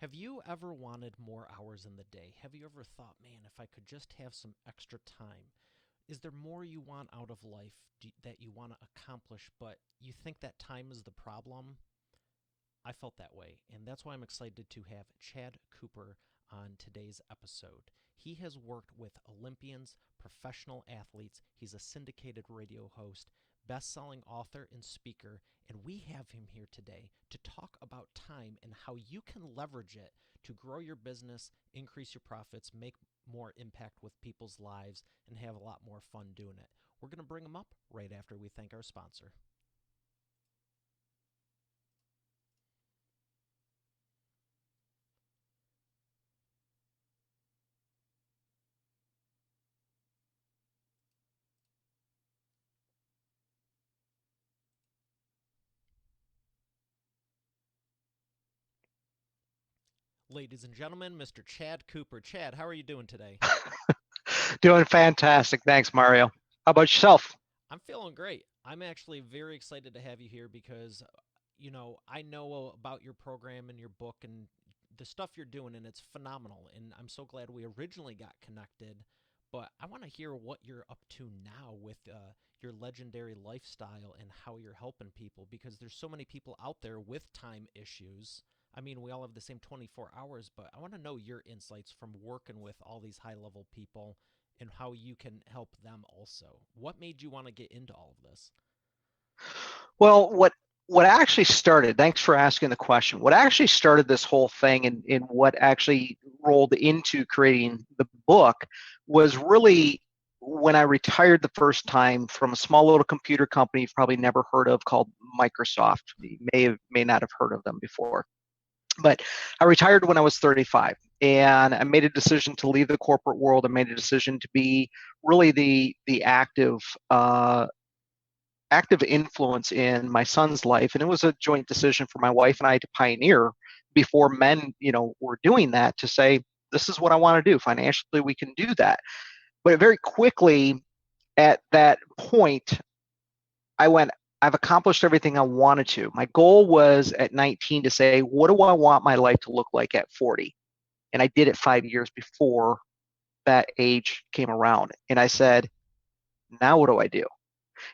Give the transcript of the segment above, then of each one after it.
Have you ever wanted more hours in the day? Have you ever thought, man, if I could just have some extra time? Is there more you want out of life that you want to accomplish, but you think that time is the problem? I felt that way, and that's why I'm excited to have Chad Cooper on today's episode. He has worked with Olympians, professional athletes, he's a syndicated radio host, best selling author, and speaker, and we have him here today to talk about time and how you can leverage it to grow your business, increase your profits, make more impact with people's lives, and have a lot more fun doing it. We're going to bring him up right after we thank our sponsor. Ladies and gentlemen, Mr. Chad Cooper. Chad, how are you doing today? Doing fantastic. Thanks, Mario. How about yourself? I'm feeling great. I'm actually very excited to have you here because, I know about your program and your book and the stuff you're doing, and it's phenomenal. And I'm so glad we originally got connected. But I want to hear what you're up to now with your legendary lifestyle and how you're helping people because there's so many people out there with time issues. I mean, we all have the same 24 hours, but I want to know your insights from working with all these high level people and how you can help them also. What made you want to get into all of this? Well, what actually started, thanks for asking the question. What actually started this whole thing and what actually rolled into creating the book was really when I retired the first time from a small little computer company you've probably never heard of called Microsoft. You may not have heard of them before. But I retired when I was 35, and I made a decision to leave the corporate world. I made a decision to be really the uh, active influence in my son's life, and it was a joint decision for my wife and I to pioneer before men, were doing that. To say this is what I want to do financially, we can do that. But very quickly at that point, I went, I've accomplished everything I wanted to. My goal was at 19 to say, what do I want my life to look like at 40? And I did it 5 years before that age came around. And I said, now what do I do?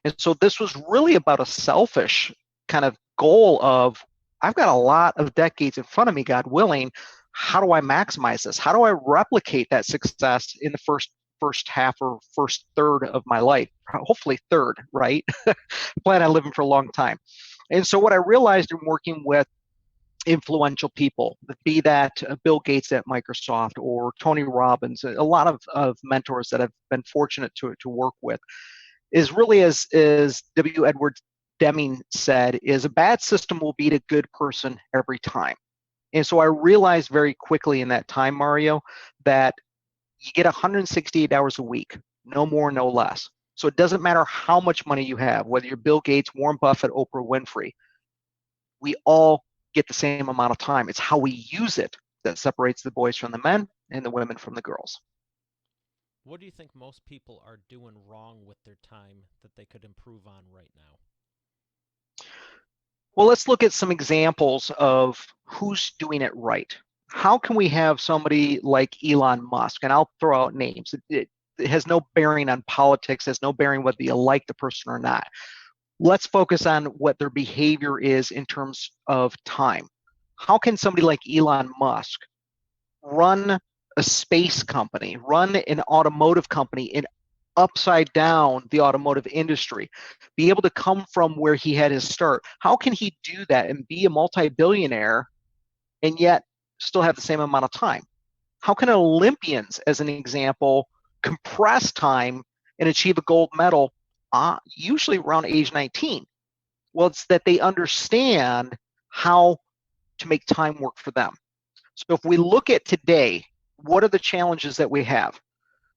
And so this was really about a selfish kind of goal of, I've got a lot of decades in front of me, God willing. How do I maximize this? How do I replicate that success in the first half or first third of my life? Hopefully third, right? Plan on living for a long time. And so what I realized in working with influential people, be that Bill Gates at Microsoft or Tony Robbins, a lot of mentors that I've been fortunate to work with, is really as W. Edward Deming said, is a bad system will beat a good person every time. And so I realized very quickly in that time, Mario, that you get 168 hours a week, no more, no less. So it doesn't matter how much money you have, whether you're Bill Gates, Warren Buffett, Oprah Winfrey, we all get the same amount of time. It's how we use it that separates the boys from the men and the women from the girls. What do you think most people are doing wrong with their time that they could improve on right now? Well, let's look at some examples of who's doing it right. How can we have somebody like Elon Musk, and I'll throw out names. It has no bearing on politics, has no bearing whether you like the person or not. Let's focus on what their behavior is in terms of time. How can somebody like Elon Musk run a space company, run an automotive company, and upside down the automotive industry, be able to come from where he had his start? How can he do that and be a multi-billionaire and yet still have the same amount of time? How can Olympians, as an example, compress time and achieve a gold medal usually around age 19? Well, it's that they understand how to make time work for them. So if we look at today, what are the challenges that we have?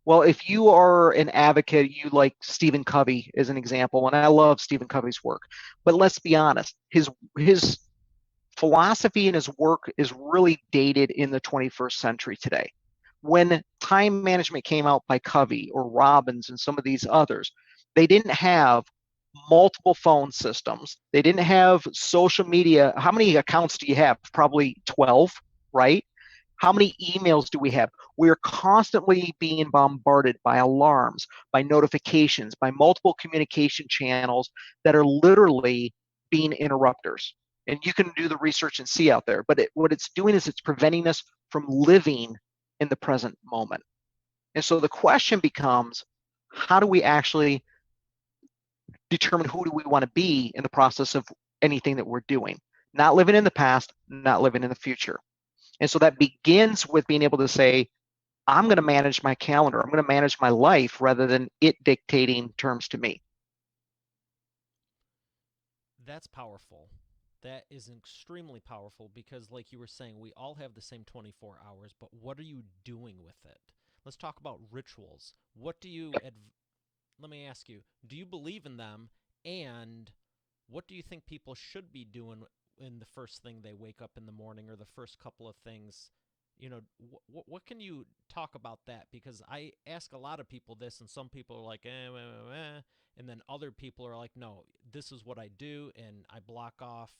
Well, if you are an advocate, you like Stephen Covey as an example, and I love Stephen Covey's work. But let's be honest, his philosophy and his work is really dated in the 21st century today. When time management came out by Covey or Robbins and some of these others, they didn't have multiple phone systems. They didn't have social media. How many accounts do you have? Probably 12. right? How many emails do we have? We are constantly being bombarded by alarms, by notifications, by multiple communication channels that are literally being interrupters. And you can do the research and see out there, but what it's doing is it's preventing us from living in the present moment. And so the question becomes, how do we actually determine who do we want to be in the process of anything that we're doing? Not living in the past, not living in the future. And so that begins with being able to say, I'm going to manage my calendar. I'm going to manage my life rather than it dictating terms to me. That's powerful. That is extremely powerful because, like you were saying, we all have the same 24 hours, but what are you doing with it? Let's talk about rituals. What do you, let me ask you, do you believe in them? And what do you think people should be doing in the first thing they wake up in the morning or the first couple of things? What can you talk about that? Because I ask a lot of people this, and some people are like, and then other people are like, no, this is what I do, and I block off,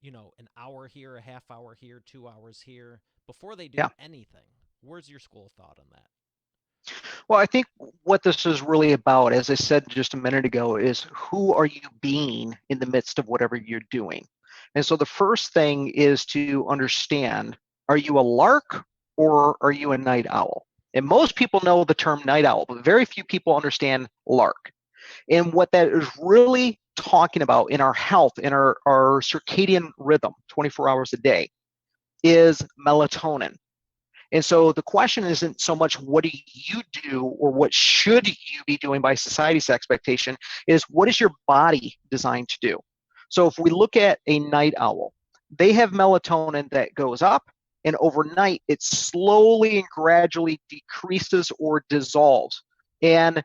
an hour here, a half hour here, 2 hours here before they do Yeah. anything. Where's your school of thought on that? Well, I think what this is really about, as I said just a minute ago, is who are you being in the midst of whatever you're doing? And so the first thing is to understand, are you a lark or are you a night owl? And most people know the term night owl, but very few people understand lark. And what that is really talking about in our health, in our circadian rhythm, 24 hours a day, is melatonin. And so the question isn't so much what do you do or what should you be doing by society's expectation, is what is your body designed to do? So if we look at a night owl, they have melatonin that goes up, and overnight it slowly and gradually decreases or dissolves. And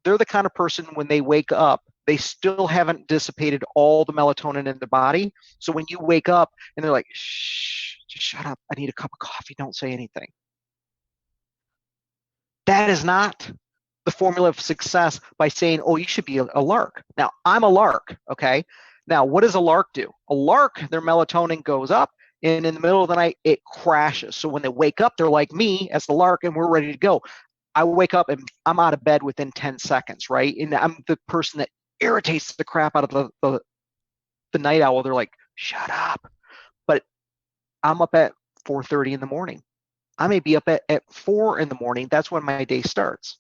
they're the kind of person when they wake up, they still haven't dissipated all the melatonin in the body. So when you wake up and they're like, shh, just shut up. I need a cup of coffee. Don't say anything. That is not the formula of success by saying, oh, you should be a lark. Now, I'm a lark, okay? Now, what does a lark do? A lark, their melatonin goes up, and in the middle of the night, it crashes. So when they wake up, they're like me as the lark, and we're ready to go. I wake up and I'm out of bed within 10 seconds, right? And I'm the person that irritates the crap out of the night owl. They're like, shut up. But I'm up at 4:30 in the morning. I may be up at 4 in the morning. That's when my day starts.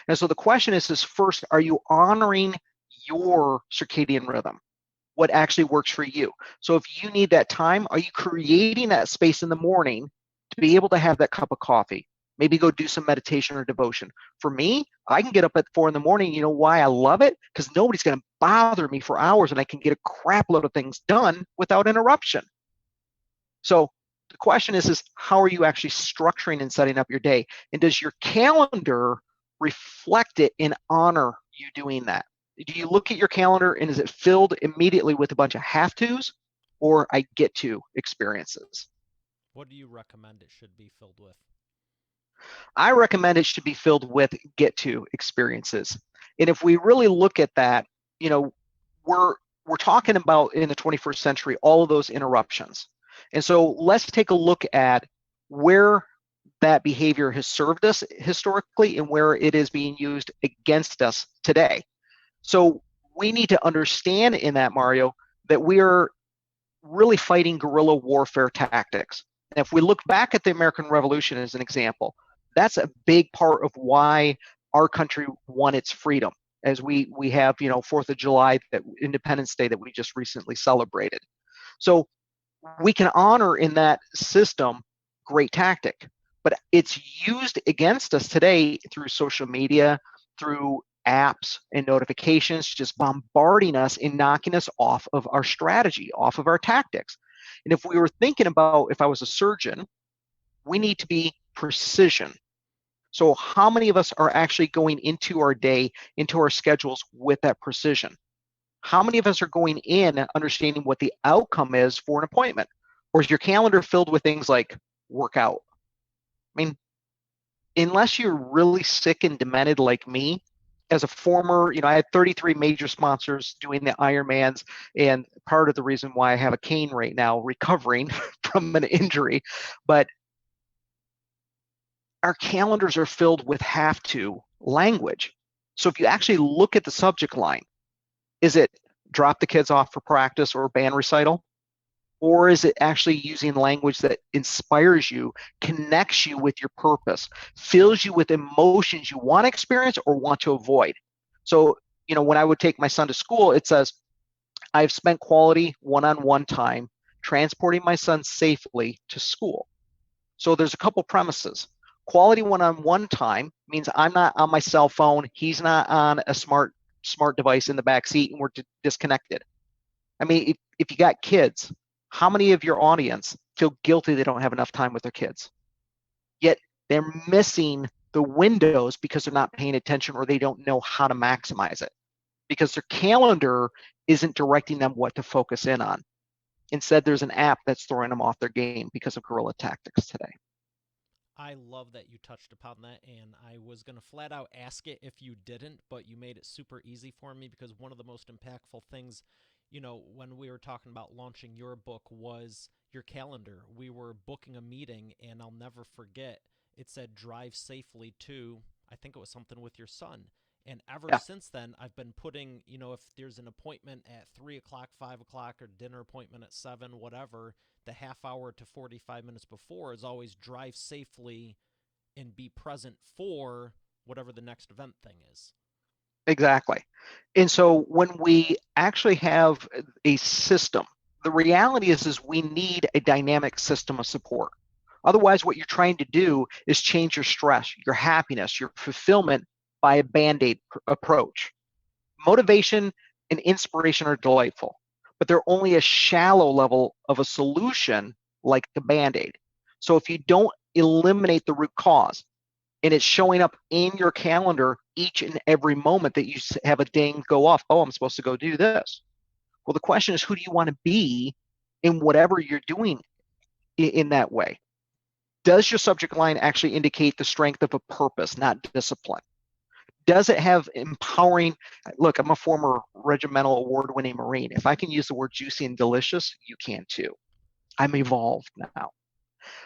And so the question is first, are you honoring your circadian rhythm? What actually works for you? So if you need that time, are you creating that space in the morning to be able to have that cup of coffee? Maybe go do some meditation or devotion. For me, I can get up at 4 in the morning. You know why I love it? Because nobody's going to bother me for hours and I can get a crap load of things done without interruption. So the question is how are you actually structuring and setting up your day? And does your calendar reflect it and honor you doing that? Do you look at your calendar and is it filled immediately with a bunch of have tos or I get to experiences? What do you recommend it should be filled with? I recommend it should be filled with get to experiences. And if we really look at that, you know, we're we're talking about in the 21st century all of those interruptions. And so let's take a look at where that behavior has served us historically and where it is being used against us today. So we need to understand in that, Mario, that we are really fighting guerrilla warfare tactics. And if we look back at the American Revolution as an example, that's a big part of why our country won its freedom. As we have, 4th of July, that Independence Day that we just recently celebrated. So we can honor in that system great tactic, but it's used against us today through social media, through apps and notifications, just bombarding us and knocking us off of our strategy, off of our tactics. And if we were thinking about, if I was a surgeon, we need to be precision. So how many of us are actually going into our day, into our schedules with that precision? How many of us are going in understanding what the outcome is for an appointment? Or is your calendar filled with things like workout? I mean, unless you're really sick and demented like me, as a former, I had 33 major sponsors doing the Ironmans, and part of the reason why I have a cane right now, recovering from an injury, but our calendars are filled with have to language. So if you actually look at the subject line, is it drop the kids off for practice or band recital? Or is it actually using language that inspires you, connects you with your purpose, fills you with emotions you want to experience or want to avoid? So, when I would take my son to school, it says, I've spent quality one-on-one time transporting my son safely to school. So there's a couple premises. Quality one-on-one time means I'm not on my cell phone. He's not on a smart device in the back seat, and we're disconnected. I mean, if you got kids, how many of your audience feel guilty they don't have enough time with their kids? Yet they're missing the windows because they're not paying attention or they don't know how to maximize it because their calendar isn't directing them what to focus in on. Instead, there's an app that's throwing them off their game because of guerrilla tactics today. I love that you touched upon that, and I was going to flat out ask it if you didn't, but you made it super easy for me because one of the most impactful things, when we were talking about launching your book was your calendar. We were booking a meeting, and I'll never forget, it said drive safely to, I think it was something with your son. And ever Yeah, since then, I've been putting, if there's an appointment at 3 o'clock, 5 o'clock, or dinner appointment at 7, whatever, the half hour to 45 minutes before is always drive safely and be present for whatever the next event thing is. exactly. And so when we actually have a system, the reality is we need a dynamic system of support. Otherwise, what you're trying to do is change your stress, your happiness, your fulfillment by a band-aid approach. Motivation and inspiration are delightful, but they're only a shallow level of a solution like the band-aid. So if you don't eliminate the root cause and it's showing up in your calendar each and every moment that you have a ding go off, oh, I'm supposed to go do this. Well, the question is, who do you want to be in whatever you're doing in that way? Does your subject line actually indicate the strength of a purpose, not discipline? Does it have empowering? Look, I'm a former regimental award-winning Marine. If I can use the word juicy and delicious, you can too. I'm evolved now.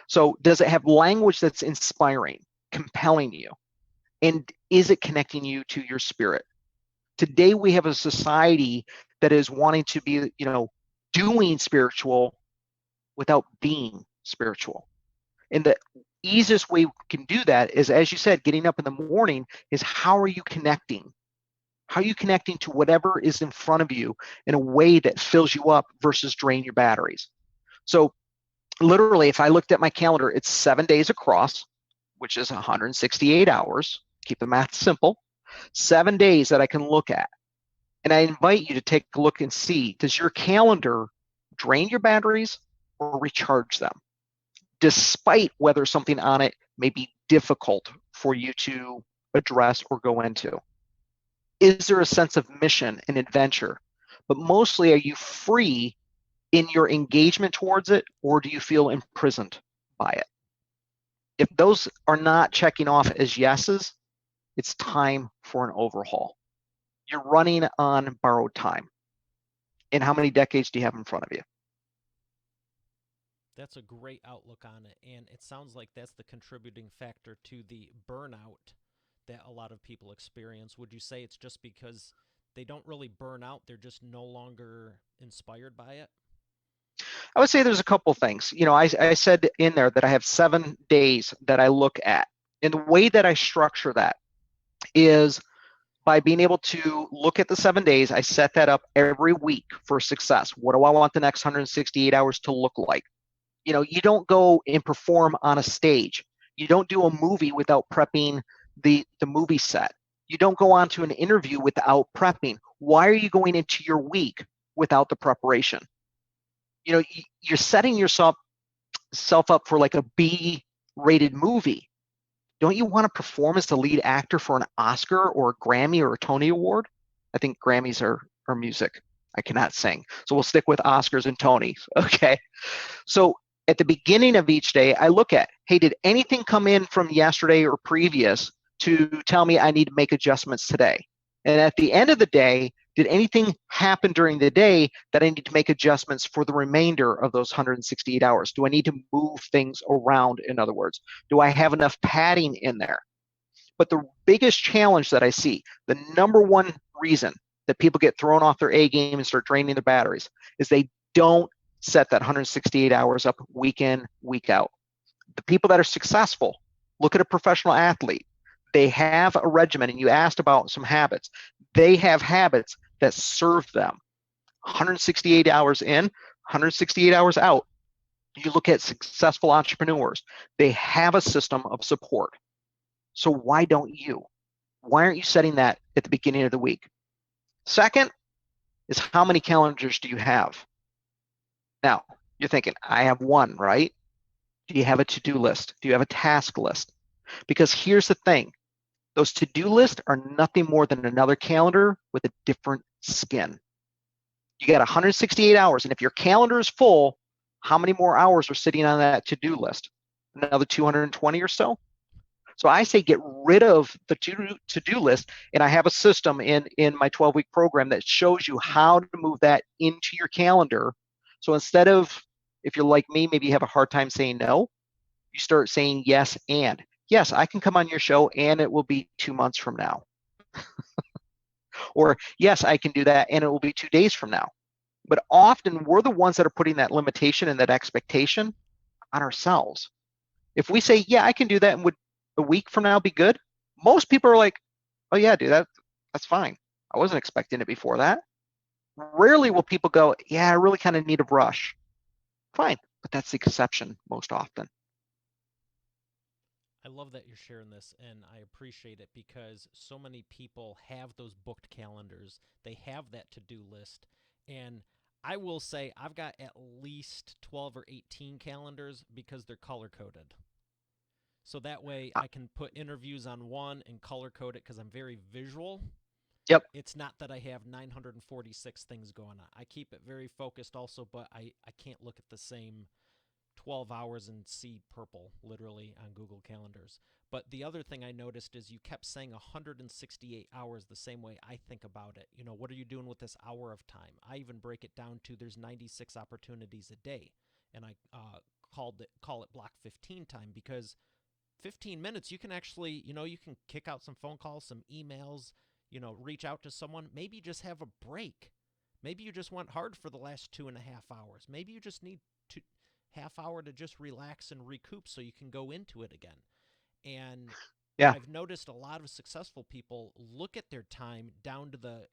So does it have language that's inspiring, compelling you? And is it connecting you to your spirit? Today we have a society that is wanting to be, doing spiritual without being spiritual. And the easiest way we can do that is, as you said, getting up in the morning is how are you connecting? How are you connecting to whatever is in front of you in a way that fills you up versus drain your batteries? So literally, if I looked at my calendar, it's 7 days across, which is 168 hours. Keep the math simple. 7 days that I can look at. And I invite you to take a look and see, does your calendar drain your batteries or recharge them? Despite whether something on it may be difficult for you to address or go into. Is there a sense of mission and adventure? But mostly, are you free in your engagement towards it, or do you feel imprisoned by it? If those are not checking off as yeses, it's time for an overhaul. You're running on borrowed time. And how many decades do you have in front of you? That's a great outlook on it. And it sounds like that's the contributing factor to the burnout that a lot of people experience. Would you say it's just because they don't really burn out, they're just no longer inspired by it? I would say there's a couple things. I said in there that I have 7 days that I look at. And the way that I structure that is by being able to look at the 7 days. I set that up every week for success. What do I want the next 168 hours to look like? You don't go and perform on a stage. You don't do a movie without prepping the movie set. You don't go on to an interview without prepping. Why are you going into your week without the preparation? You're setting yourself up for like a B-rated movie. Don't you want to perform as the lead actor for an Oscar or a Grammy or a Tony Award? I think Grammys are music. I cannot sing. So we'll stick with Oscars and Tonys. Okay. So at the beginning of each day, I look at, hey, did anything come in from yesterday or previous to tell me I need to make adjustments today? And at the end of the day, did anything happen during the day that I need to make adjustments for the remainder of those 168 hours? Do I need to move things around, in other words? Do I have enough padding in there? But the biggest challenge that I see, the number one reason that people get thrown off their A game and start draining their batteries, is they don't set that 168 hours up week in, week out. The people that are successful, look at a professional athlete. They have a regimen, and you asked about some habits. They have habits that serve them. 168 hours in, 168 hours out. You look at successful entrepreneurs, they have a system of support. So why don't you? Why aren't you setting that at the beginning of the week? Second is, how many calendars do you have? Now, you're thinking, I have one, right? Do you have a to-do list? Do you have a task list? Because here's the thing. Those to-do lists are nothing more than another calendar with a different skin. You got 168 hours, and if your calendar is full, how many more hours are sitting on that to-do list? Another 220 or so? So I say get rid of the to-do list, and I have a system in my 12-week program that shows you how to move that into your calendar. So instead of, if you're like me, maybe you have a hard time saying no, you start saying yes and. Yes, I can come on your show and it will be 2 months from now. Or yes, I can do that and it will be 2 days from now. But often we're the ones that are putting that limitation and that expectation on ourselves. If we say, yeah, I can do that and would a week from now be good? Most people are like, oh yeah, dude, that's fine. I wasn't expecting it before that. Rarely will people go, yeah, I really kind of need a brush. Fine, but that's the exception most often. I love that you're sharing this, and I appreciate it because so many people have those booked calendars. They have that to-do list, and I will say I've got at least 12 or 18 calendars because they're color-coded. So that way I can put interviews on one and color-code it because I'm very visual. Yep. It's not that I have 946 things going on. I keep it very focused also, but I can't look at the same 12 hours and see purple, literally, on Google Calendars. But the other thing I noticed is you kept saying 168 hours the same way I think about it. You know, what are you doing with this hour of time? I even break it down to there's 96 opportunities a day. And I call it block 15 time because 15 minutes, you can actually, you can kick out some phone calls, some emails, reach out to someone, maybe just have a break. Maybe you just went hard for the last 2.5 hours. Maybe you just need half hour to just relax and recoup so you can go into it again. And Yeah. I've noticed a lot of successful people look at their time down to the,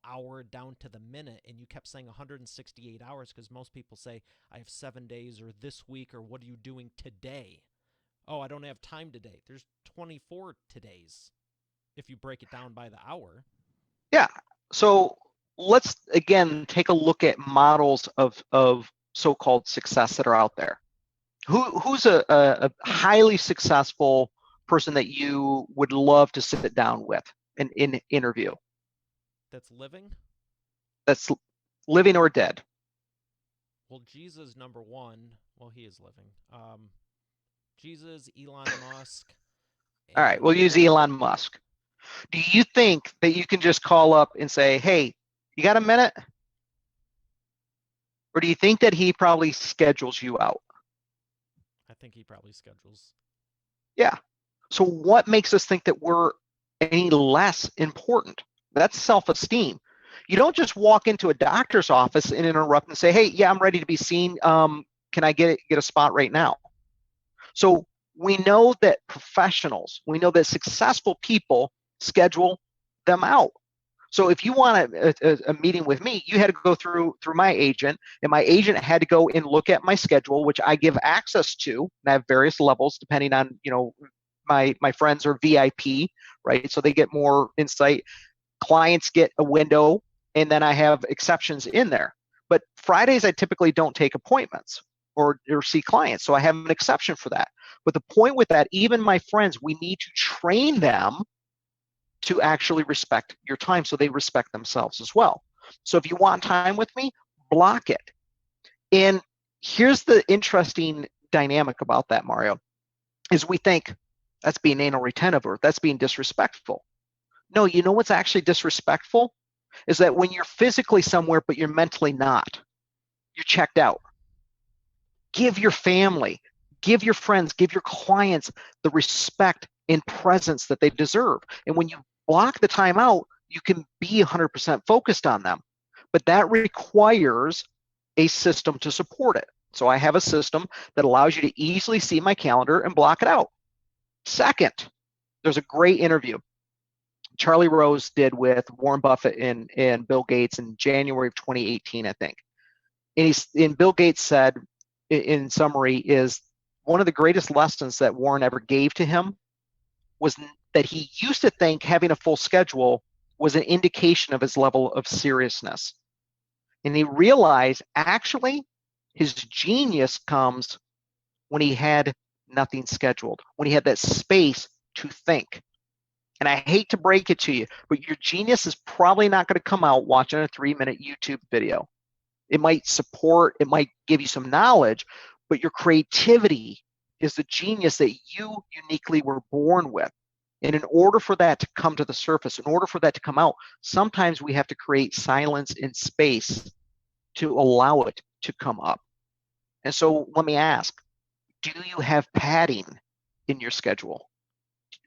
hour, down to the minute, and you kept saying 168 hours because most people say, I have 7 days or this week or what are you doing today? Oh, I don't have time today. There's 24 todays if you break it down by the hour. Yeah. So let's again take a look at models of so-called success that are out there. Who's a highly successful person that you would love to sit down with in interview? That's living? That's living or dead. Well, Jesus, number one. Well, he is living. Jesus, Elon Musk. All right, we'll use Elon Musk. Do you think that you can just call up and say, hey, you got a minute? Or do you think that he probably schedules you out? I think he probably schedules. Yeah. So what makes us think that we're any less important? That's self-esteem. You don't just walk into a doctor's office and interrupt and say, hey, yeah, I'm ready to be seen. Can I get a spot right now? So we know that professionals, we know that successful people schedule them out. So if you want a meeting with me, you had to go through my agent, and my agent had to go and look at my schedule, which I give access to, and I have various levels depending on, my friends are VIP, right? So they get more insight. Clients get a window, and then I have exceptions in there. But Fridays, I typically don't take appointments or see clients. So I have an exception for that. But the point with that, even my friends, we need to train them to actually respect your time so they respect themselves as well. So if you want time with me, block it. And here's the interesting dynamic about that, Mario, is we think that's being anal retentive or that's being disrespectful. No, you know what's actually disrespectful? Is that when you're physically somewhere, but you're mentally not, you're checked out. Give your family, give your friends, give your clients the respect and presence that they deserve. And when you block the time out, you can be 100% focused on them. But that requires a system to support it. So I have a system that allows you to easily see my calendar and block it out. Second, there's a great interview Charlie Rose did with Warren Buffett and Bill Gates in January of 2018, I think. And Bill Gates said, in summary, is one of the greatest lessons that Warren ever gave to him was that he used to think having a full schedule was an indication of his level of seriousness. And he realized actually his genius comes when he had nothing scheduled, when he had that space to think. And I hate to break it to you, but your genius is probably not going to come out watching a 3-minute YouTube video. It might support, it might give you some knowledge, but your creativity is the genius that you uniquely were born with. And in order for that to come to the surface, in order for that to come out, sometimes we have to create silence and space to allow it to come up. And so let me ask, do you have padding in your schedule?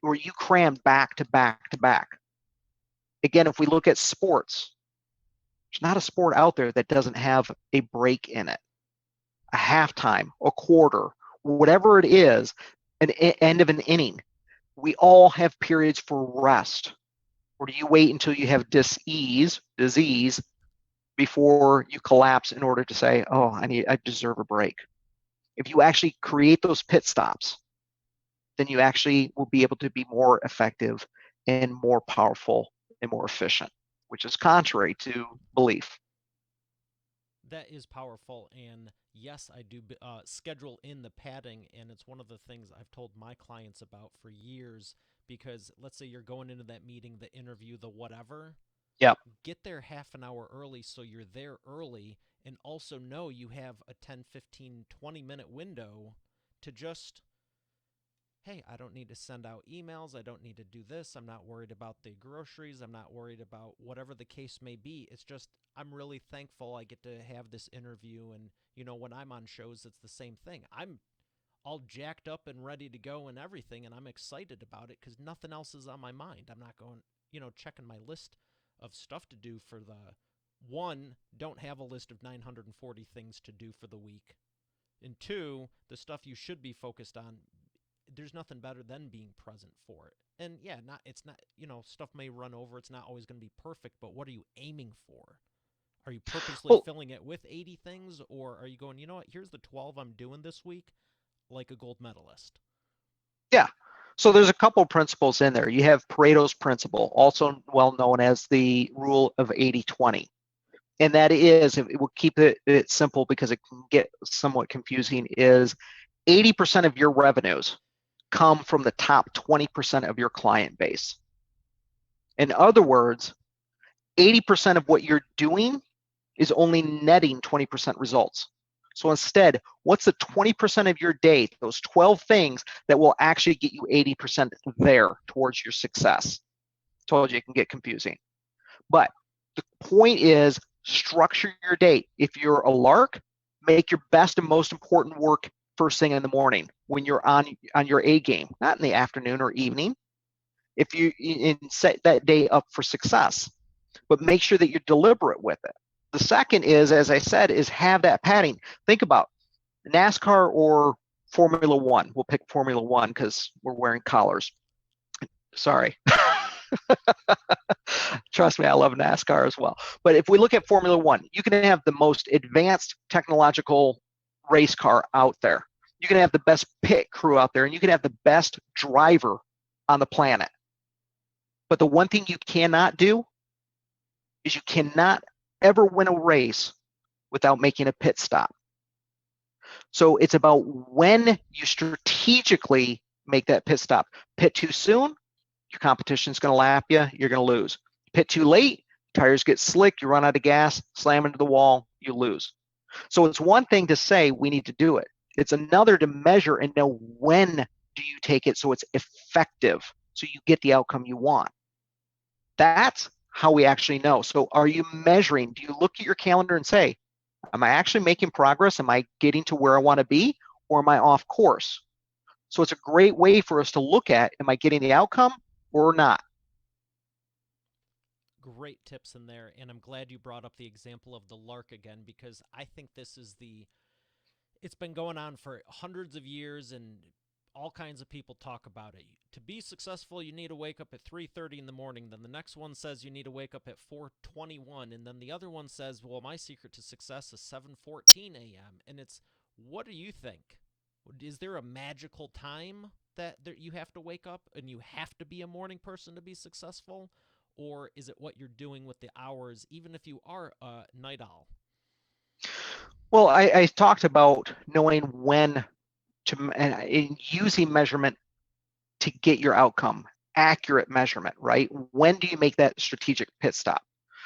Or are you crammed back to back to back? Again, if we look at sports, there's not a sport out there that doesn't have a break in it, a halftime, a quarter, whatever it is, an end of an inning. We all have periods for rest. Or do you wait until you have disease before you collapse in order to say, oh, I deserve a break? If you actually create those pit stops, then you actually will be able to be more effective and more powerful and more efficient, which is contrary to belief. That is powerful. And yes, I do schedule in the padding. And it's one of the things I've told my clients about for years. Because let's say you're going into that meeting, the interview, the whatever, Yep. get there half an hour early so you're there early. And also know you have a 10, 15, 20-minute window to just, hey, I don't need to send out emails. I don't need to do this. I'm not worried about the groceries. I'm not worried about whatever the case may be. It's just, I'm really thankful I get to have this interview. And, when I'm on shows, it's the same thing. I'm all jacked up and ready to go and everything. And I'm excited about it because nothing else is on my mind. I'm not going, checking my list of stuff to do for the one, don't have a list of 940 things to do for the week. And two, the stuff you should be focused on, there's nothing better than being present for it. And yeah, it's not, stuff may run over. It's not always going to be perfect, but what are you aiming for? Are you purposely Well, filling it with 80 things, or are you going, you know what, here's the 12 I'm doing this week, like a gold medalist? yeah. So there's a couple of principles in there. You have Pareto's principle, also well known as the rule of 80-20. And that is, if we'll keep it simple because it can get somewhat confusing, is 80% of your revenues come from the top 20% of your client base. In other words, 80% of what you're doing is only netting 20% results. So instead, what's the 20% of your day, those 12 things that will actually get you 80% there towards your success? Told you it can get confusing. But the point is, structure your day. If you're a lark, make your best and most important work first thing in the morning when you're on your A game, not in the afternoon or evening. If you set that day up for success, but make sure that you're deliberate with it. The second is, as I said, is have that padding. Think about NASCAR or Formula One. We'll pick Formula One because we're wearing collars. Sorry. Trust me, I love NASCAR as well. But if we look at Formula One, you can have the most advanced technological race car out there. You can have the best pit crew out there, and you can have the best driver on the planet. But the one thing you cannot do is you cannot ever win a race without making a pit stop. So it's about when you strategically make that pit stop. Pit too soon, your competition's going to lap you, you're going to lose. Pit too late, tires get slick, you run out of gas, slam into the wall, you lose. So it's one thing to say we need to do it. It's another to measure and know when do you take it so it's effective, so you get the outcome you want. That's how we actually know. So are you measuring? Do you look at your calendar and say, am I actually making progress? Am I getting to where I want to be? Or am I off course? So it's a great way for us to look at, am I getting the outcome or not? Great tips in there, and I'm glad you brought up the example of the lark again, because I think this is the it's been going on for hundreds of years, and all kinds of people talk about it. To be successful, you need to wake up at 3:30 in the morning. Then the next one says you need to wake up at 4:21, and then the other one says, "Well, my secret to success is 7:14 a.m." And it's, what do you think? Is there a magical time that you have to wake up and you have to be a morning person to be successful? Or is it what you're doing with the hours, even if you are a night owl? Well, I talked about knowing when to and using measurement to get your outcome, accurate measurement, right? When do you make that strategic pit stop?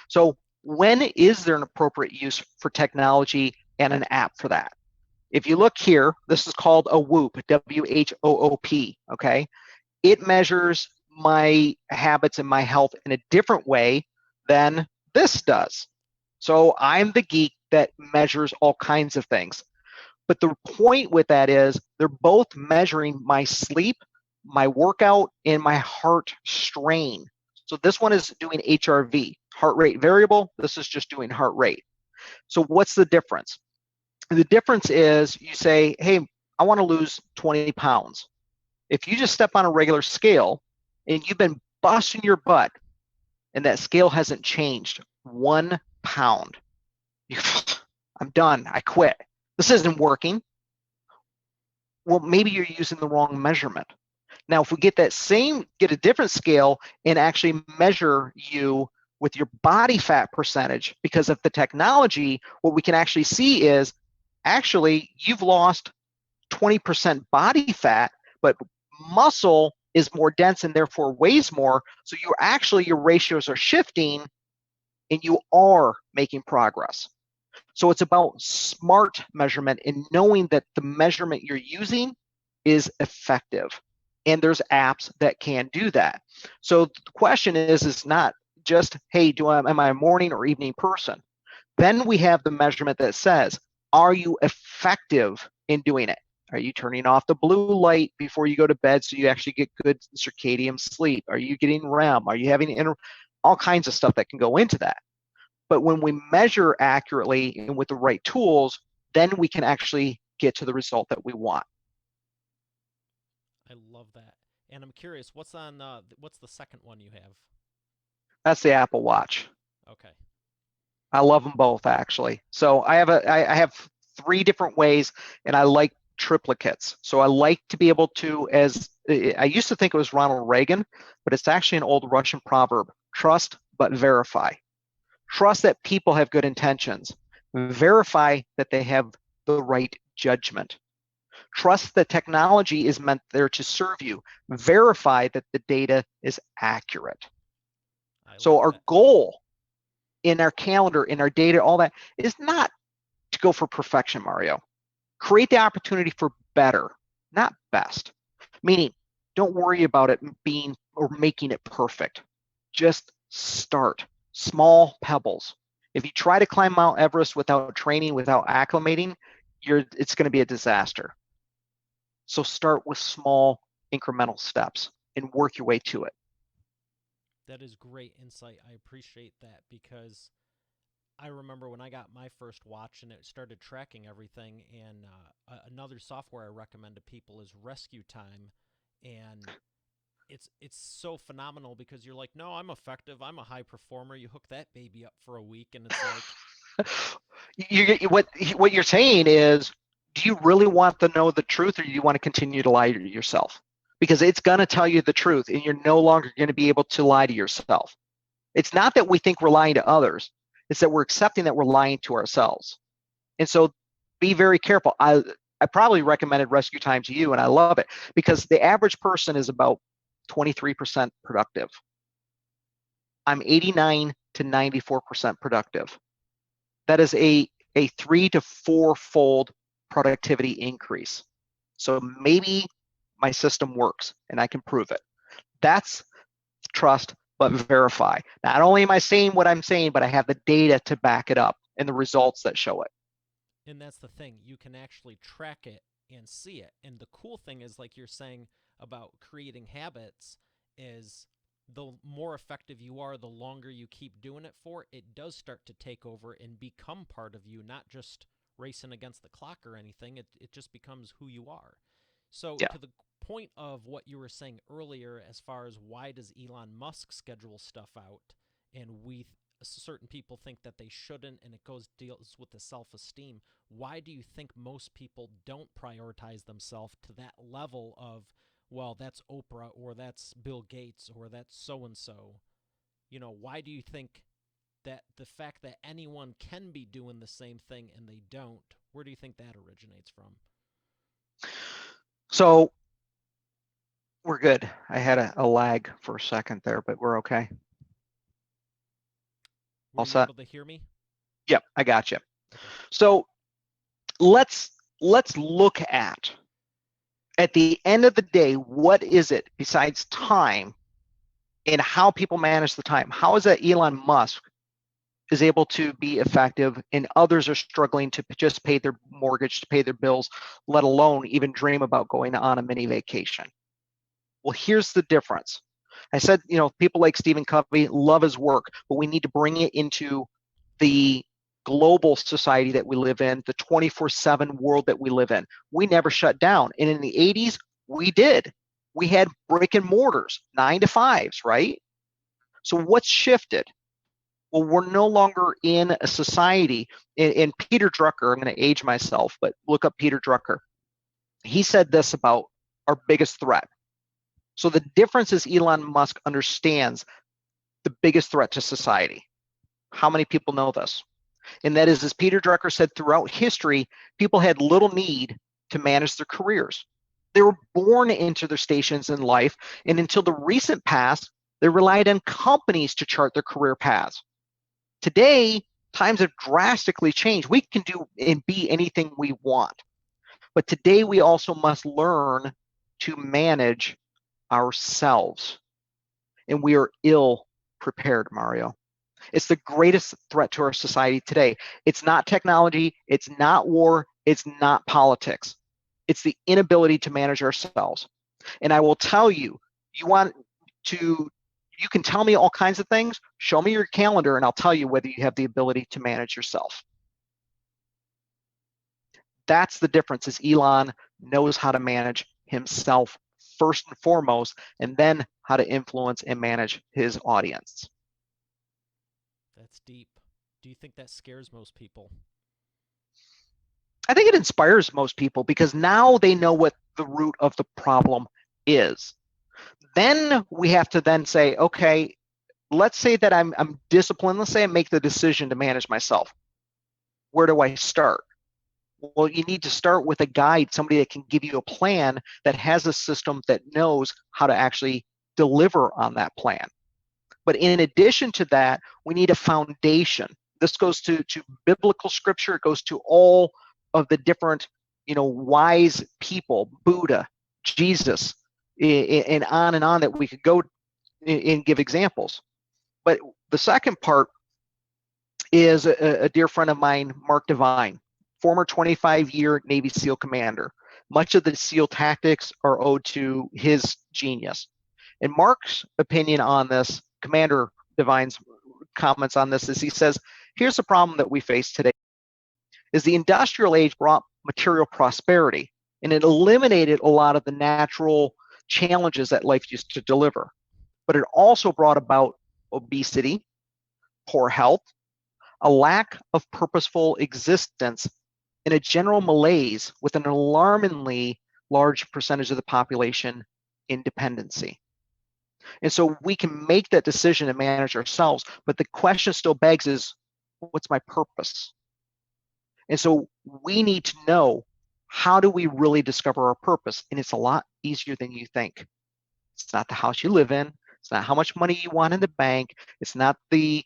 So when is there an appropriate use for technology and an app for that? If you look here, this is called a Whoop, WHOOP, okay? It measures my habits and my health in a different way than this does. So I'm the geek that measures all kinds of things. But the point with that is they're both measuring my sleep, my workout, and my heart strain. So this one is doing HRV, heart rate variable. This is just doing heart rate. So what's the difference? The difference is you say, hey, I want to lose 20 pounds. If you just step on a regular scale and you've been busting your butt and that scale hasn't changed 1 pound, I'm done. I quit. This isn't working. Well, maybe you're using the wrong measurement. Now, if we get a different scale and actually measure you with your body fat percentage, because of the technology, what we can actually see is actually you've lost 20% body fat, but muscle is more dense and therefore weighs more. So your ratios are shifting and you are making progress. So it's about smart measurement and knowing that the measurement you're using is effective. And there's apps that can do that. So the question is not just, hey, am I a morning or evening person? Then we have the measurement that says, are you effective in doing it? Are you turning off the blue light before you go to bed so you actually get good circadian sleep? Are you getting REM? Are you having all kinds of stuff that can go into that? But when we measure accurately and with the right tools, then we can actually get to the result that we want. I love that. And I'm curious, what's the second one you have? That's the Apple Watch. Okay. I love them both actually. So I have 3 different ways, and I like triplicates. So I like to be able to, as I used to think it was Ronald Reagan, but it's actually an old Russian proverb: trust but verify. Trust that people have good intentions. Verify that they have the right judgment. Trust that technology is meant there to serve you. Verify that the data is accurate. I So like our that. goal in our calendar, in our data, all that is not to go for perfection, Mario. Create the opportunity for better, not best. Meaning, don't worry about it being or making it perfect. Just start. Small pebbles. If you try to climb Mount Everest without training, without acclimating, it's going to be a disaster. So start with small incremental steps and work your way to it. That is great insight. I appreciate that, because I remember when I got my first watch and it started tracking everything. And another software I recommend to people is Rescue Time, and it's so phenomenal because you're like, no, I'm effective. I'm a high performer. You hook that baby up for a week, and it's like, What you're saying is, do you really want to know the truth, or do you want to continue to lie to yourself? Because it's going to tell you the truth, and you're no longer going to be able to lie to yourself. It's not that we think we're lying to others. It's that we're accepting that we're lying to ourselves. And so be very careful. I probably recommended Rescue Time to you, and I love it because the average person is about 23% productive. I'm 89 to 94% productive. That is a 3 to 4 fold productivity increase. So maybe my system works and I can prove it. That's trust but verify. Not only am I saying what I'm saying, but I have the data to back it up and the results that show it. And that's the thing. You can actually track it and see it. And the cool thing is, like you're saying about creating habits, is the more effective you are, the longer you keep doing it for, it does start to take over and become part of you, not just racing against the clock or anything. It just becomes who you are. So, Yeah. to the point of what you were saying earlier, as far as why does Elon Musk schedule stuff out, and certain people think that they shouldn't, and it deals with the self-esteem. Why do you think most people don't prioritize themselves to that level of, well, that's Oprah, or that's Bill Gates, or that's so and so? Why do you think that the fact that anyone can be doing the same thing and they don't, where do you think that originates from? So we're good. I had a lag for a second there, but we're okay. Were All you set? able to hear me? Yep, I got you. Okay. So let's look at the end of the day, what is it besides time and how people manage the time? How is that Elon Musk is able to be effective and others are struggling to just pay their mortgage, to pay their bills, let alone even dream about going on a mini vacation? Well, here's the difference. I said, people like Stephen Covey love his work, but we need to bring it into the global society that we live in, the 24/7 world that we live in. We never shut down. And in the 80s, we did. We had brick and mortars, 9 to 5s, right? So what's shifted? Well, we're no longer in a society. And Peter Drucker, I'm going to age myself, but look up Peter Drucker. He said this about our biggest threat. So the difference is Elon Musk understands the biggest threat to society. How many people know this? And that is, as Peter Drucker said, throughout history, people had little need to manage their careers. They were born into their stations in life, and until the recent past, they relied on companies to chart their career paths. Today, times have drastically changed. We can do and be anything we want. But today, we also must learn to manage ourselves. And we are ill prepared, Mario. It's the greatest threat to our society today. It's not technology, it's not war, it's not politics. It's the inability to manage ourselves. And I will tell you, you want to, you can tell me all kinds of things, show me your calendar, and I'll tell you whether you have the ability to manage yourself. That's the difference, is Elon knows how to manage himself first and foremost, and then how to influence and manage his audience. That's deep. Do you think that scares most people? I think it inspires most people because now they know what the root of the problem is. Then we have to then say, okay, let's say that I'm disciplined. Let's say I make the decision to manage myself. Where do I start? Well, you need to start with a guide, somebody that can give you a plan, that has a system that knows how to actually deliver on that plan. But in addition to that, we need a foundation. This goes to biblical scripture. It goes to all of the different, wise people, Buddha, Jesus, and on that we could go and give examples. But the second part is a dear friend of mine, Mark Devine, former 25-year Navy SEAL commander. Much of the SEAL tactics are owed to his genius. And Mark's opinion on this, Commander Devine's comments on this, is he says, here's the problem that we face today, is the industrial age brought material prosperity, and it eliminated a lot of the natural challenges that life used to deliver. But it also brought about obesity, poor health, a lack of purposeful existence, and a general malaise with an alarmingly large percentage of the population in dependency. And so we can make that decision to manage ourselves, but the question still begs is, what's my purpose? And so we need to know, how do we really discover our purpose? And it's a lot easier than you think. It's not the house you live in. It's not how much money you want in the bank. It's not the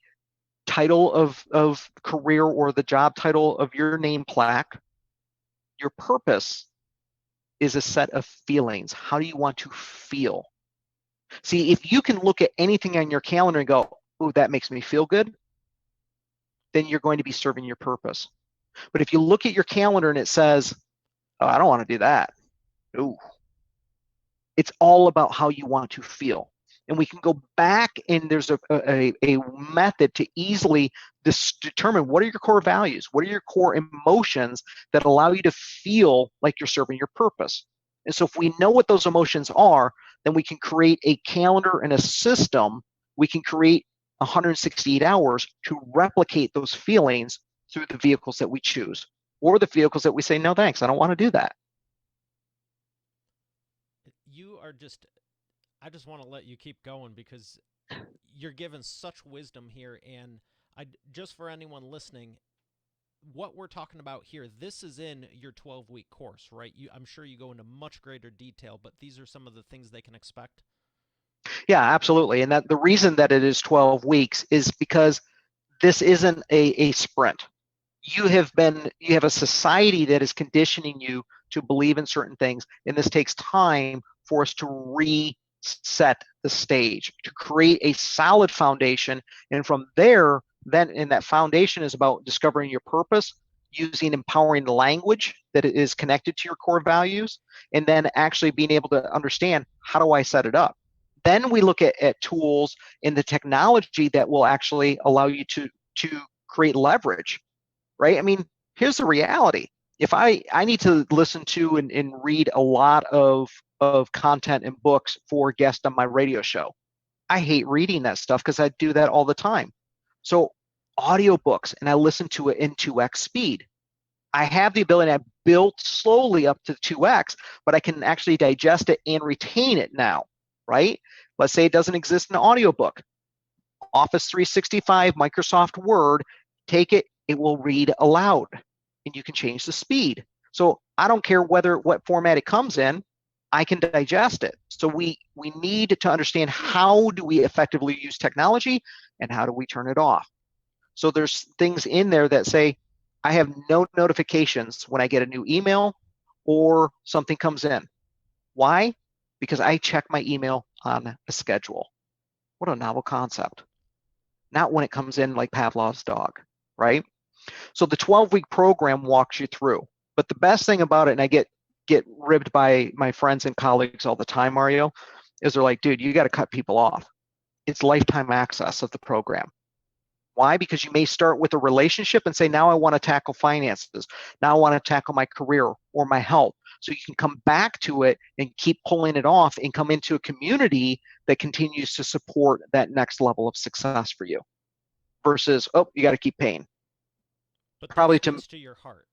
title of career or the job title of your name plaque. Your purpose is a set of feelings. How do you want to feel? See, if you can look at anything on your calendar and go, oh, that makes me feel good, then you're going to be serving your purpose. But if you look at your calendar and it says, oh, I don't want to do that. Ooh, it's all about how you want to feel. And we can go back, and there's a method to easily determine what are your core values, what are your core emotions that allow you to feel like you're serving your purpose. And so if we know what those emotions are, then we can create a calendar and a system. We can create 168 hours to replicate those feelings through the vehicles that we choose, or the vehicles that we say, no, thanks, I don't want to do that. You are just, I just want to let you keep going because you're given such wisdom here. And just for anyone listening, what we're talking about here, this is in your 12-week course, right? I'm sure you go into much greater detail, but these are some of the things they can expect. Yeah, absolutely. And that the reason that it is 12 weeks is because this isn't a sprint. You have a society that is conditioning you to believe in certain things, and this takes time for us to reset the stage, to create a solid foundation. And from there, then, and that foundation is about discovering your purpose, using empowering language that is connected to your core values, and then actually being able to understand, how do I set it up? Then we look at tools in the technology that will actually allow you to create leverage, right? I mean, here's the reality. If I need to listen to and read a lot of content and books for guests on my radio show, I hate reading that stuff because I do that all the time. So audiobooks, and I listen to it in 2x speed. I have the ability, I built slowly up to 2x, but I can actually digest it and retain it now, right? Let's say it doesn't exist in an audiobook. Office 365, Microsoft Word, take it, it will read aloud, and you can change the speed. So I don't care what format it comes in, I can digest it. So we need to understand, how do we effectively use technology and how do we turn it off? So there's things in there that say, I have no notifications when I get a new email or something comes in. Why? Because I check my email on a schedule. What a novel concept. Not when it comes in like Pavlov's dog, right? So the 12-week program walks you through. But the best thing about it, and I get ribbed by my friends and colleagues all the time, Mario, is they're like, dude, you got to cut people off. It's lifetime access of the program. Why? Because you may start with a relationship and say, now I want to tackle finances. Now I want to tackle my career or my health. So you can come back to it and keep pulling it off and come into a community that continues to support that next level of success for you, versus, oh, you got to keep paying. But that Probably to, speaks to your heart.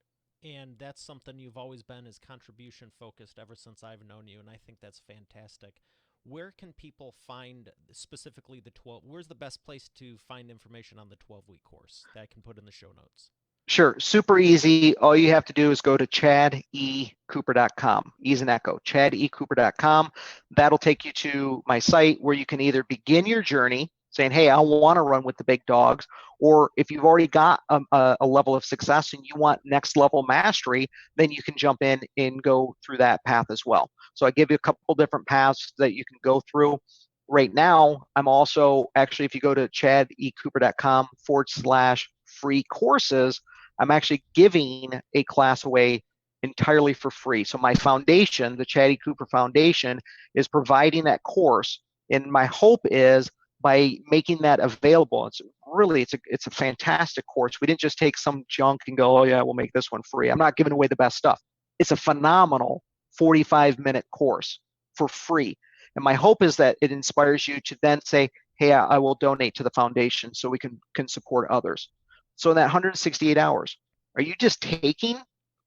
And that's something you've always been, is contribution focused ever since I've known you. And I think that's fantastic. Where can people find specifically the 12? Where's the best place to find information on the 12-week course that I can put in the show notes? sure, super easy. All you have to do is go to chadecooper.com. E's an echo, chadecooper.com. That'll take you to my site where you can either begin your journey saying, hey, I want to run with the big dogs, or if you've already got a level of success and you want next level mastery, then you can jump in and go through that path as well. So I give you a couple different paths that you can go through. Right now, I'm also, actually, if you go to chadecooper.com/free courses, I'm actually giving a class away entirely for free. So my foundation, the Chad E. Cooper Foundation, is providing that course. And my hope is, by making that available, it's a fantastic course. We didn't just take some junk and go, oh yeah, we'll make this one free. I'm not giving away the best stuff. It's a phenomenal 45-minute course for free. And my hope is that it inspires you to then say, hey, I will donate to the foundation so we can support others. So in that 168 hours, are you just taking,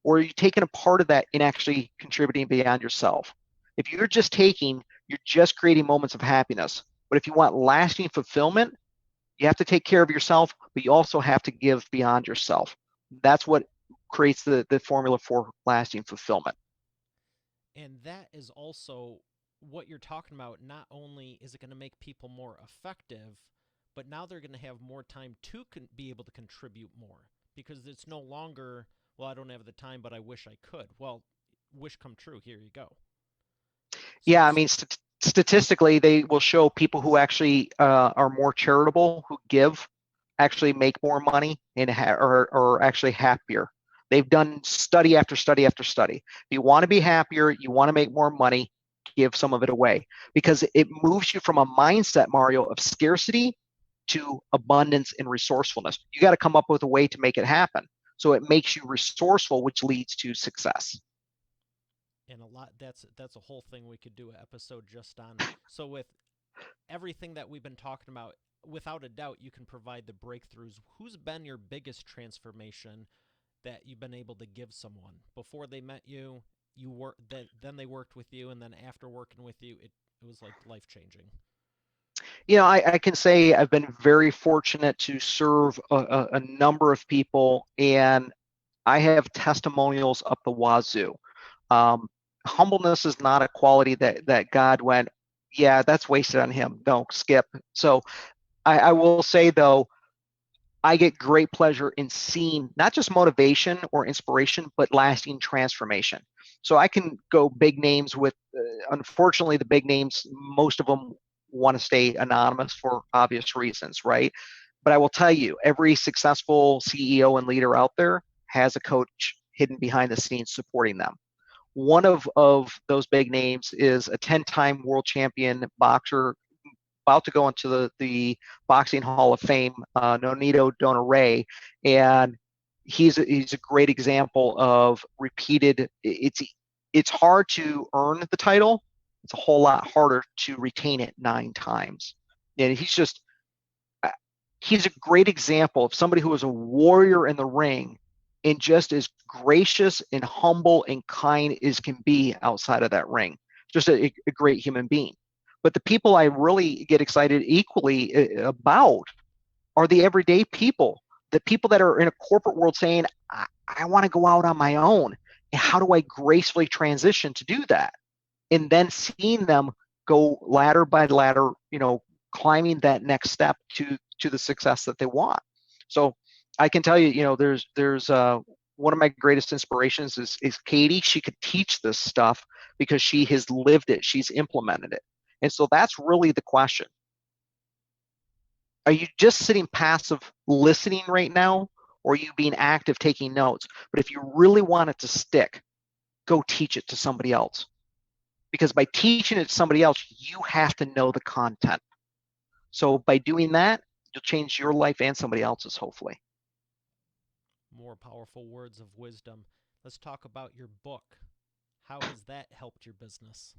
or are you taking a part of that and actually contributing beyond yourself? If you're just taking, you're just creating moments of happiness. But if you want lasting fulfillment, you have to take care of yourself, but you also have to give beyond yourself. That's what creates the formula for lasting fulfillment. And that is also what you're talking about. Not only is it going to make people more effective, but now they're going to have more time to be able to contribute more, because it's no longer, well, I don't have the time, but I wish I could. Well, wish come true. Here you go. So, Yeah, I so mean, statistically, they will show people who actually are more charitable, who give, actually make more money and are actually happier. They've done study after study after study. If you want to be happier, you want to make more money, give some of it away, because it moves you from a mindset, Mario, of scarcity to abundance and resourcefulness. You got to come up with a way to make it happen. So it makes you resourceful, which leads to success. And a lot that's a whole thing we could do an episode just on. So with everything that we've been talking about, without a doubt you can provide the breakthroughs. Who's been your biggest transformation that you've been able to give someone before they met you? You work that, then they worked with you, and then after working with you, it was like life changing. I can say I've been very fortunate to serve a number of people, and I have testimonials up the wazoo. Um, Humbleness is not a quality that God went, yeah, that's wasted on him. Don't skip. So I will say though, I get great pleasure in seeing not just motivation or inspiration, but lasting transformation. So I can go big names with, unfortunately, the big names, most of them want to stay anonymous for obvious reasons, right? But I will tell you, every successful CEO and leader out there has a coach hidden behind the scenes supporting them. One of those big names is a 10-time world champion boxer about to go into the Boxing Hall of Fame, Nonito Donaire, and he's a great example of repeated. It's hard to earn the title. It's a whole lot harder to retain it 9 times. And he's a great example of somebody who was a warrior in the ring and just as gracious and humble and kind as can be outside of that ring. Just a great human being. But the people I really get excited equally about are the everyday people, the people that are in a corporate world saying, I want to go out on my own. And how do I gracefully transition to do that? And then seeing them go ladder by ladder, climbing that next step to the success that they want. So I can tell you, there's one of my greatest inspirations is Katie. She could teach this stuff because she has lived it. She's implemented it. And so that's really the question. Are you just sitting passive listening right now, or are you being active taking notes? But if you really want it to stick, go teach it to somebody else. Because by teaching it to somebody else, you have to know the content. So by doing that, you'll change your life and somebody else's, hopefully. More powerful words of wisdom. Let's talk about your book. How has that helped your business?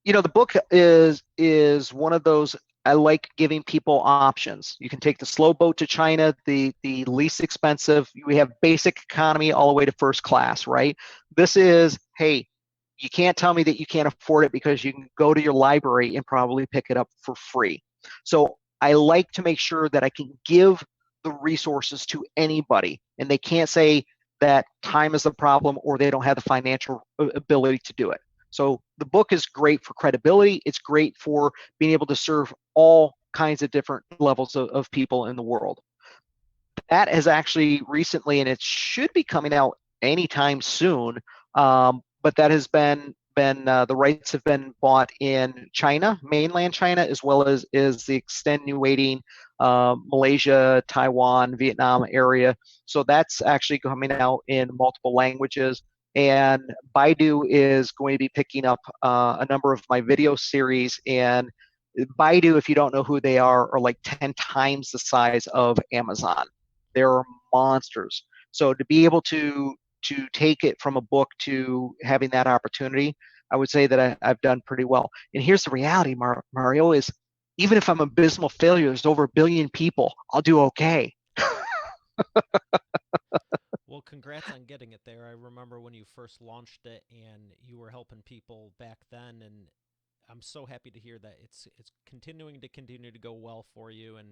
The book is one of those. I like giving people options. You can take the slow boat to China, the least expensive. We have basic economy all the way to first class, right? This is, hey, you can't tell me that you can't afford it because you can go to your library and probably pick it up for free. So I like to make sure that I can give the resources to anybody, and they can't say that time is the problem or they don't have the financial ability to do it. So the book is great for credibility. It's great for being able to serve all kinds of different levels of people in the world. That has actually recently, and it should be coming out anytime soon, but that has been the rights have been bought in China, mainland China, as well as is the extenuating Malaysia, Taiwan, Vietnam area. So that's actually coming out in multiple languages. And Baidu is going to be picking up a number of my video series. And Baidu, if you don't know who they are like 10 times the size of Amazon. They're monsters. So to be able to take it from a book to having that opportunity, I would say that I've done pretty well. And here's the reality, Mario, is even if I'm an abysmal failure, there's over 1 billion people, I'll do okay. Well, congrats on getting it there. I remember when you first launched it and you were helping people back then, and I'm so happy to hear that it's continue to go well for you. And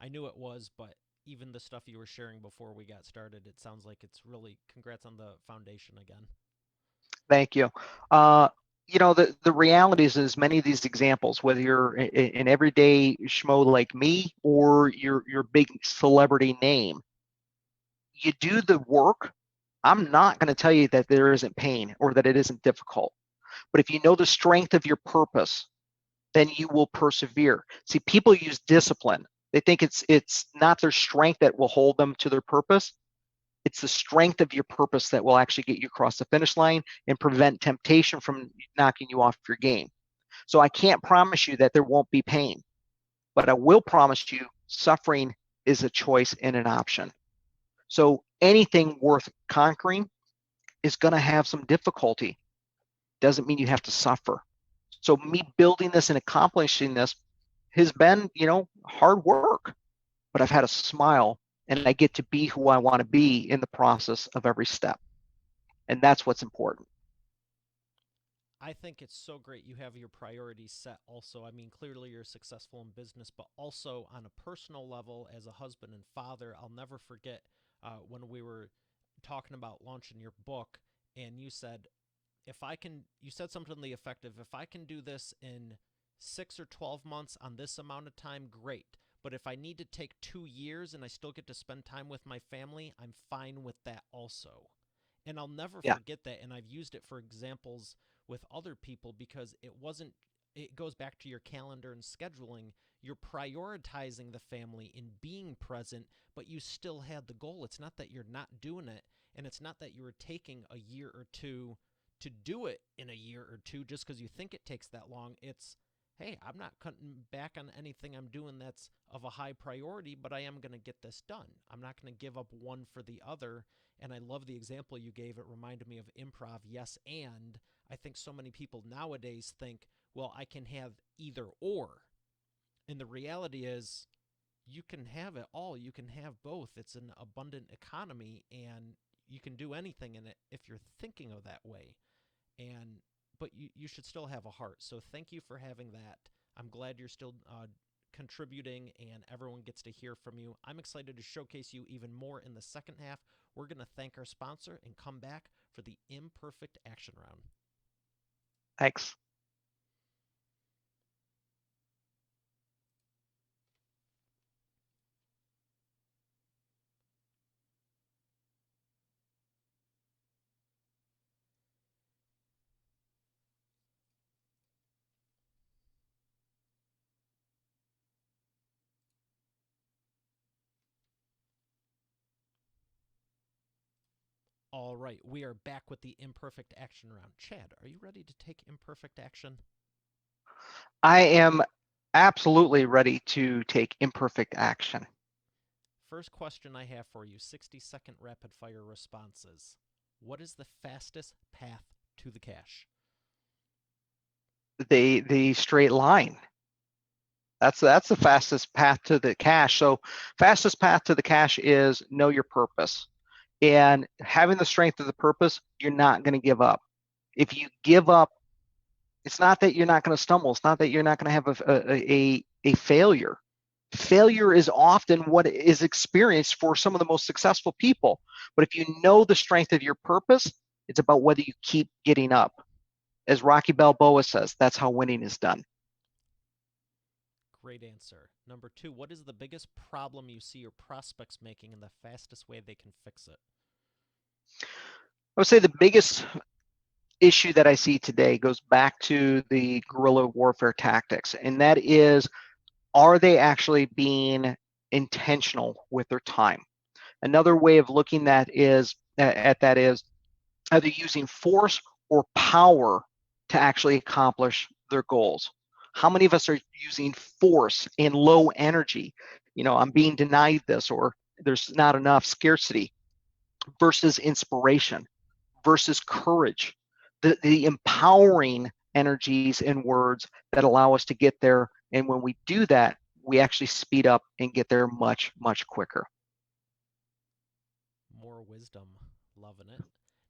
I knew it was, but even the stuff you were sharing before we got started, it sounds like it's really congrats on the foundation again. Thank you. The reality is many of these examples, whether you're an everyday schmo like me or your big celebrity name, you do the work. I'm not going to tell you that there isn't pain or that it isn't difficult. But if you know the strength of your purpose, then you will persevere. See, people use discipline. They think it's not their strength that will hold them to their purpose. It's the strength of your purpose that will actually get you across the finish line and prevent temptation from knocking you off your game. So I can't promise you that there won't be pain, but I will promise you suffering is a choice and an option. So anything worth conquering is going to have some difficulty. Doesn't mean you have to suffer. So me building this and accomplishing this has been, hard work, but I've had a smile and I get to be who I want to be in the process of every step. And that's what's important. I think it's so great you have your priorities set also. I mean, clearly you're successful in business, but also on a personal level as a husband and father. I'll never forget when we were talking about launching your book, and you said, you said something to the effect of, if I can do this in 6 or 12 months on this amount of time, great. But if I need to take 2 years and I still get to spend time with my family, I'm fine with that also. And I'll never Yeah. forget that. And I've used it for examples with other people because it goes back to your calendar and scheduling. You're prioritizing the family and being present, but you still had the goal. It's not that you're not doing it, and it's not that you were taking a year or two to do it in a year or two just because you think it takes that long. It's, hey, I'm not cutting back on anything I'm doing that's of a high priority, but I am going to get this done. I'm not going to give up one for the other. And I love the example you gave. It reminded me of improv, yes, and I think so many people nowadays think, well, I can have either or. And the reality is, you can have it all. You can have both. It's an abundant economy, and you can do anything in it if you're thinking of that way. But you should still have a heart. So thank you for having that. I'm glad you're still contributing and everyone gets to hear from you. I'm excited to showcase you even more in the second half. We're going to thank our sponsor and come back for the imperfect action round. Thanks. All right, we are back with the imperfect action round. Chad, are you ready to take imperfect action? I am absolutely ready to take imperfect action. First question I have for you, 60-second rapid fire responses. What is the fastest path to the cash? The straight line. That's the fastest path to the cash. So fastest path to the cash is know your purpose. And having the strength of the purpose, you're not going to give up. If you give up, it's not that you're not going to stumble. It's not that you're not going to have a failure. Failure is often what is experienced for some of the most successful people. But if you know the strength of your purpose, it's about whether you keep getting up. As Rocky Balboa says, that's how winning is done. Great answer. Number 2, what is the biggest problem you see your prospects making and the fastest way they can fix it? I would say the biggest issue that I see today goes back to the guerrilla warfare tactics, and that is, are they actually being intentional with their time? Another way of looking at that is, are they using force or power to actually accomplish their goals? How many of us are using force in low energy? I'm being denied this, or there's not enough, scarcity, versus inspiration, versus courage, the empowering energies and words that allow us to get there. And when we do that, we actually speed up and get there much, much quicker. More wisdom. Loving it.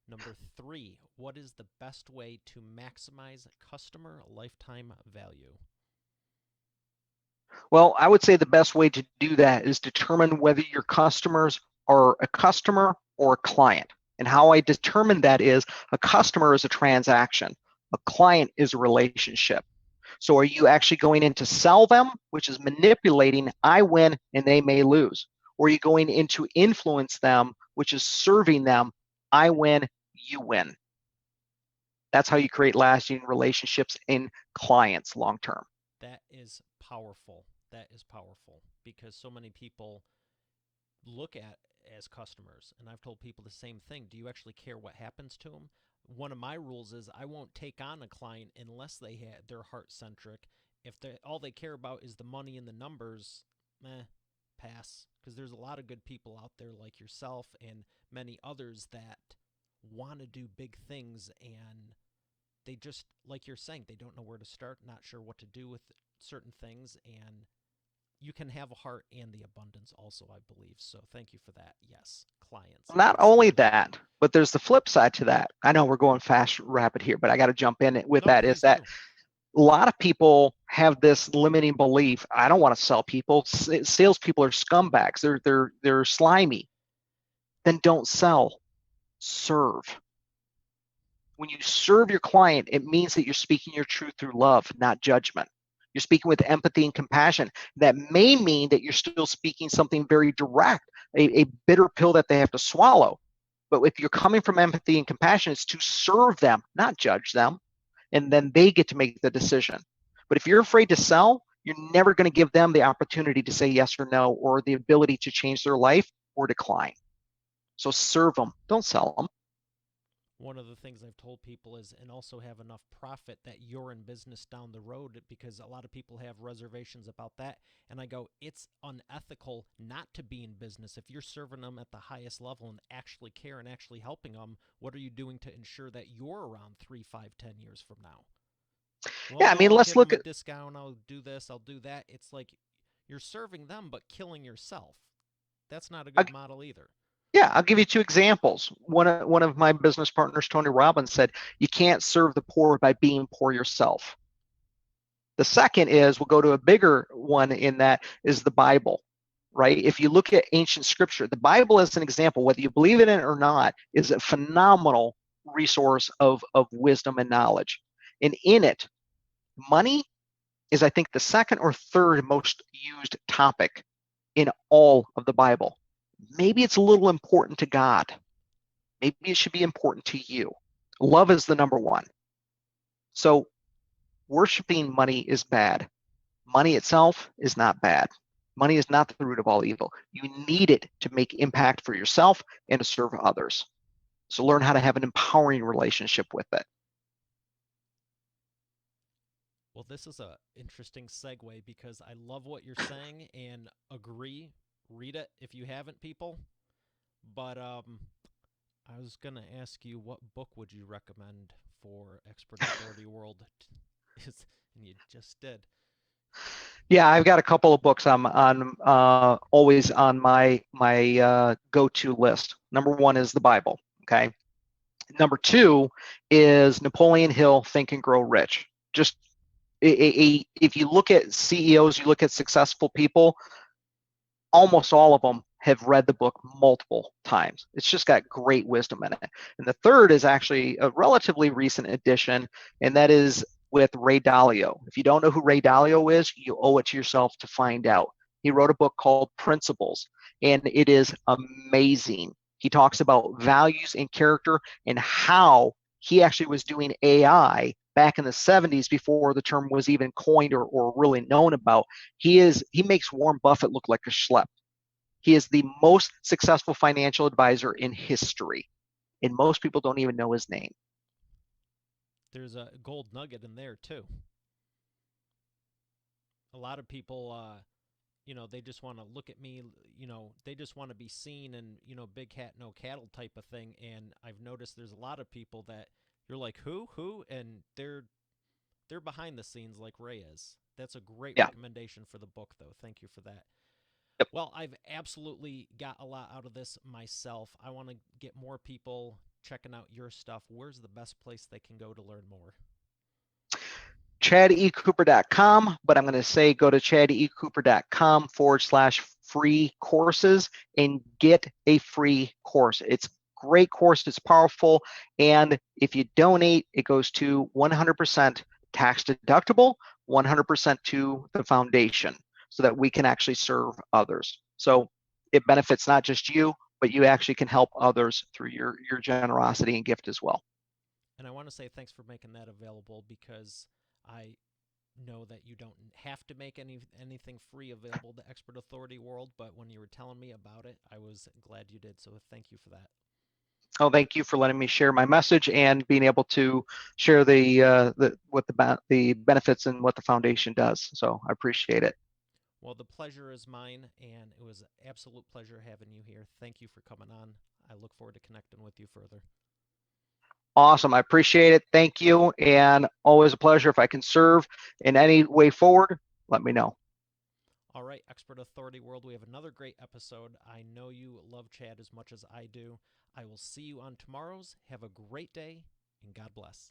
Number 3, what is the best way to maximize customer lifetime value? Well, I would say the best way to do that is determine whether your customers are a customer or a client. And how I determine that is, a customer is a transaction, a client is a relationship. So are you actually going in to sell them, which is manipulating, I win and they may lose? Or are you going in to influence them, which is serving them, I win, you win? That's how you create lasting relationships in clients long term. That is powerful. That is powerful because so many people look at as customers, and I've told people the same thing. Do you actually care what happens to them? One of my rules is I won't take on a client unless they're heart centric. If they all they care about is the money and the numbers, pass. Because there's a lot of good people out there like yourself and many others that want to do big things, and they just, like you're saying, they don't know where to start, not sure what to do with certain things, and you can have a heart and the abundance also, I believe. So thank you for that. Yes, clients. Not Yes. only that, but there's the flip side to that. I know we're going fast, rapid here, but I got to jump in with No, that. Is please that do. a lot of people have this limiting belief? I don't want to sell people. Salespeople are scumbags. They're slimy. Then don't sell. Serve. When you serve your client, it means that you're speaking your truth through love, not judgment. You're speaking with empathy and compassion. That may mean that you're still speaking something very direct, a bitter pill that they have to swallow. But if you're coming from empathy and compassion, it's to serve them, not judge them. And then they get to make the decision. But if you're afraid to sell, you're never going to give them the opportunity to say yes or no, or the ability to change their life or decline. So serve them, don't sell them. One of the things I've told people is, and also have enough profit that you're in business down the road, because a lot of people have reservations about that. And I go, it's unethical not to be in business. If you're serving them at the highest level and actually care and actually helping them, what are you doing to ensure that you're around 3, 5, 10 years from now? Well, Yeah, I no, mean, I'll let's give them look a at, discount. I'll do this. I'll do that. It's like you're serving them, but killing yourself. That's not a I, good model either. yeah, I'll give you two examples. One of my business partners, Tony Robbins, said, you can't serve the poor by being poor yourself. The second is, we'll go to a bigger one in that, is the Bible, right? If you look at ancient scripture, the Bible as an example, whether you believe in it or not, is a phenomenal resource of wisdom and knowledge. And in it, money is, I think, the second or third most used topic in all of the Bible. Maybe it's a little important to God. Maybe it should be important to you. Love is the number one. So worshiping money is bad. Money itself is not bad. Money is not the root of all evil. You need it to make impact for yourself and to serve others. So learn how to have an empowering relationship with it. Well, this is a interesting segue because I love what you're saying and agree. Read it if you haven't, people. But I was gonna ask you, what book would you recommend for Expert Authority World? And you just did. Yeah, I've got a couple of books on always on my go-to list. Number one is the Bible. Okay. Number two is Napoleon Hill, Think and Grow Rich. Just if you look at CEOs, you look at successful people, almost all of them have read the book multiple times. It's just got great wisdom in it. And the third is actually a relatively recent addition, and that is with Ray Dalio. If you don't know who Ray Dalio is, you owe it to yourself to find out. He wrote a book called Principles, and it is amazing. He talks about values and character and how he actually was doing AI back in the 70s before the term was even coined or really known about. He makes Warren Buffett look like a schlep. He is the most successful financial advisor in history, and most people don't even know his name. There's a gold nugget in there too. A lot of people, they just want to look at me. They just want to be seen, and big hat, no cattle type of thing. And I've noticed there's a lot of people that you're like, who, and they're behind the scenes like Ray is. That's a great Yeah. recommendation for the book, though. Thank you for that. Yep. Well, I've absolutely got a lot out of this myself. I want to get more people checking out your stuff. Where's the best place they can go to learn more? ChadECooper.com, but I'm going to say go to ChadECooper.com/free courses and get a free course. It's a great course. It's powerful. And if you donate, it goes to 100% tax deductible, 100% to the foundation so that we can actually serve others. So it benefits not just you, but you actually can help others through your generosity and gift as well. And I want to say thanks for making that available, because I know that you don't have to make anything free available to Expert Authority World, but when you were telling me about it, I was glad you did. So thank you for that. Oh, thank you for letting me share my message and being able to share the benefits and what the foundation does. So I appreciate it. Well, the pleasure is mine, and it was an absolute pleasure having you here. Thank you for coming on. I look forward to connecting with you further. Awesome. I appreciate it. Thank you. And always a pleasure. If I can serve in any way forward, let me know. All right, Expert Authority World, we have another great episode. I know you love Chad as much as I do. I will see you on tomorrow's. Have a great day, and God bless.